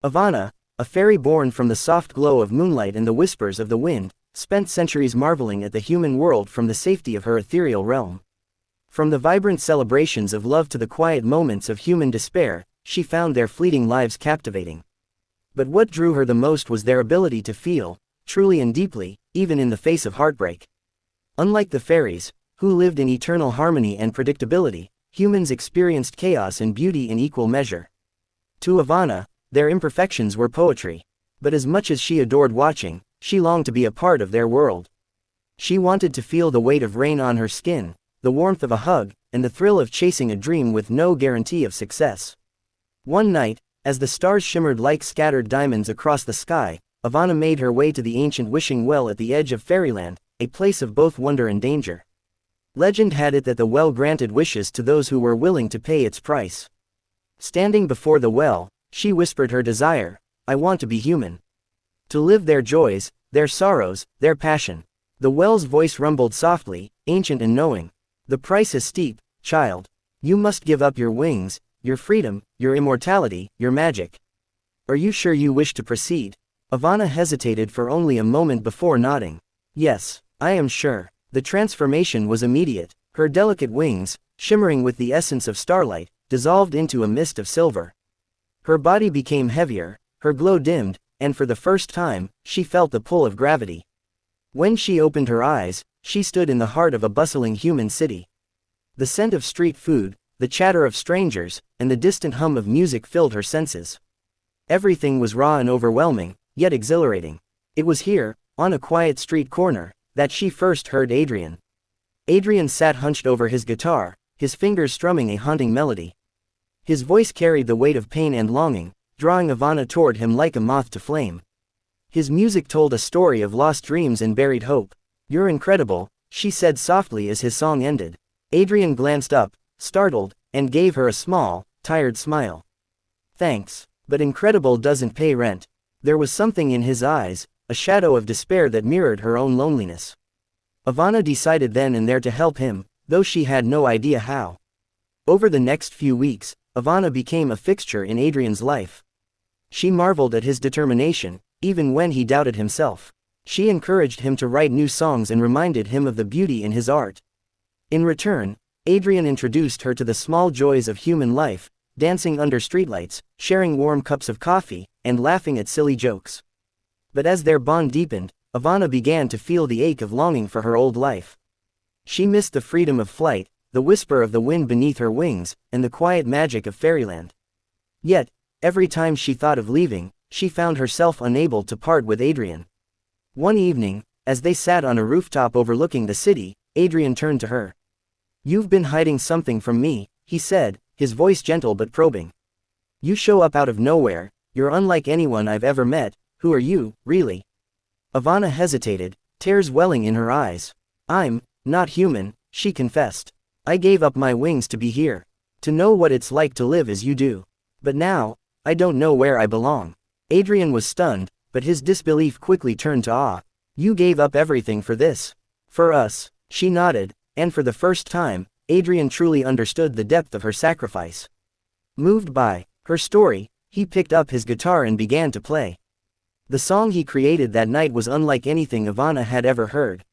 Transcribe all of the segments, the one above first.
Ivana, a fairy born from the soft glow of moonlight and the whispers of the wind, spent centuries marveling at the human world from the safety of her ethereal realm. From the vibrant celebrations of love to the quiet moments of human despair, she found their fleeting lives captivating. But what drew her the most was their ability to feel, truly and deeply, even in the face of heartbreak. Unlike the fairies, who lived in eternal harmony and predictability, humans experienced chaos and beauty in equal measure. To Ivana, their imperfections were poetry. But as much as she adored watching, she longed to be a part of their world. She wanted to feel the weight of rain on her skin, the warmth of a hug, and the thrill of chasing a dream with no guarantee of success. One night, as the stars shimmered like scattered diamonds across the sky, Ivana made her way to the ancient wishing well at the edge of fairyland, a place of both wonder and danger. Legend had it that the well granted wishes to those who were willing to pay its price. Standing before the well, she whispered her desire: "I want to be human. To live their joys, their sorrows, their passion." The well's voice rumbled softly, ancient and knowing. "The price is steep, child. You must give up your wings, your freedom, your immortality, your magic. Are you sure you wish to proceed?" Ivana hesitated for only a moment before nodding. "Yes, I am sure." The transformation was immediate. Her delicate wings, shimmering with the essence of starlight, dissolved into a mist of silver. Her body became heavier, her glow dimmed, and for the first time, she felt the pull of gravity. When she opened her eyes, she stood in the heart of a bustling human city. The scent of street food, the chatter of strangers, and the distant hum of music filled her senses. Everything was raw and overwhelming, yet exhilarating. It was here, on a quiet street corner, that she first heard Adrian. Adrian sat hunched over his guitar, his fingers strumming a haunting melody. His voice carried the weight of pain and longing, drawing Ivana toward him like a moth to flame. His music told a story of lost dreams and buried hope. "You're incredible," she said softly as his song ended. Adrian glanced up, startled, and gave her a small, tired smile. "Thanks, but incredible doesn't pay rent." There was something in his eyes, a shadow of despair that mirrored her own loneliness. Ivana decided then and there to help him, though she had no idea how. Over the next few weeks, Ivana became a fixture in Adrian's life. She marveled at his determination, even when he doubted himself. She encouraged him to write new songs and reminded him of the beauty in his art. In return, Adrian introduced her to the small joys of human life, dancing under streetlights, sharing warm cups of coffee, and laughing at silly jokes. But as their bond deepened, Ivana began to feel the ache of longing for her old life. She missed the freedom of flight, the whisper of the wind beneath her wings, and the quiet magic of fairyland. Yet, every time she thought of leaving, she found herself unable to part with Adrian. One evening, as they sat on a rooftop overlooking the city, Adrian turned to her. "You've been hiding something from me," he said, his voice gentle but probing. "You show up out of nowhere, you're unlike anyone I've ever met. Who are you, really?" Ivana hesitated, tears welling in her eyes. "I'm not human," she confessed. "I gave up my wings to be here. To know what it's like to live as you do. But now, I don't know where I belong." Adrian was stunned, but his disbelief quickly turned to awe. "You gave up everything for this?" "For us," she nodded, and for the first time, Adrian truly understood the depth of her sacrifice. Moved by her story, he picked up his guitar and began to play. The song he created that night was unlike anything Ivana had ever heard.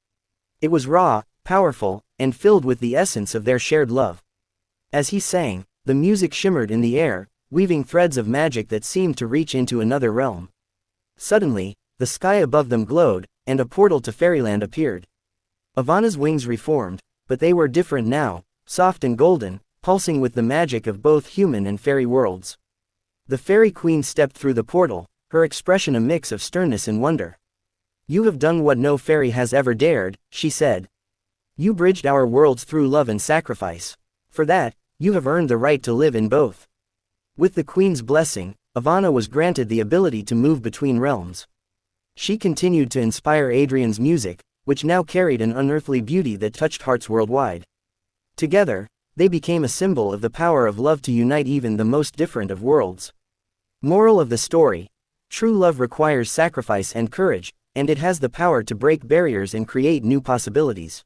It was raw, powerful, and filled with the essence of their shared love. As he sang, the music shimmered in the air, weaving threads of magic that seemed to reach into another realm. Suddenly, the sky above them glowed, and a portal to fairyland appeared. Ivana's wings reformed, but they were different now, soft and golden, pulsing with the magic of both human and fairy worlds. The fairy queen stepped through the portal, her expression a mix of sternness and wonder. "You have done what no fairy has ever dared," she said. "You bridged our worlds through love and sacrifice. For that, you have earned the right to live in both." With the queen's blessing, Ivana was granted the ability to move between realms. She continued to inspire Adrian's music, which now carried an unearthly beauty that touched hearts worldwide. Together, they became a symbol of the power of love to unite even the most different of worlds. Moral of the story: true love requires sacrifice and courage, and it has the power to break barriers and create new possibilities.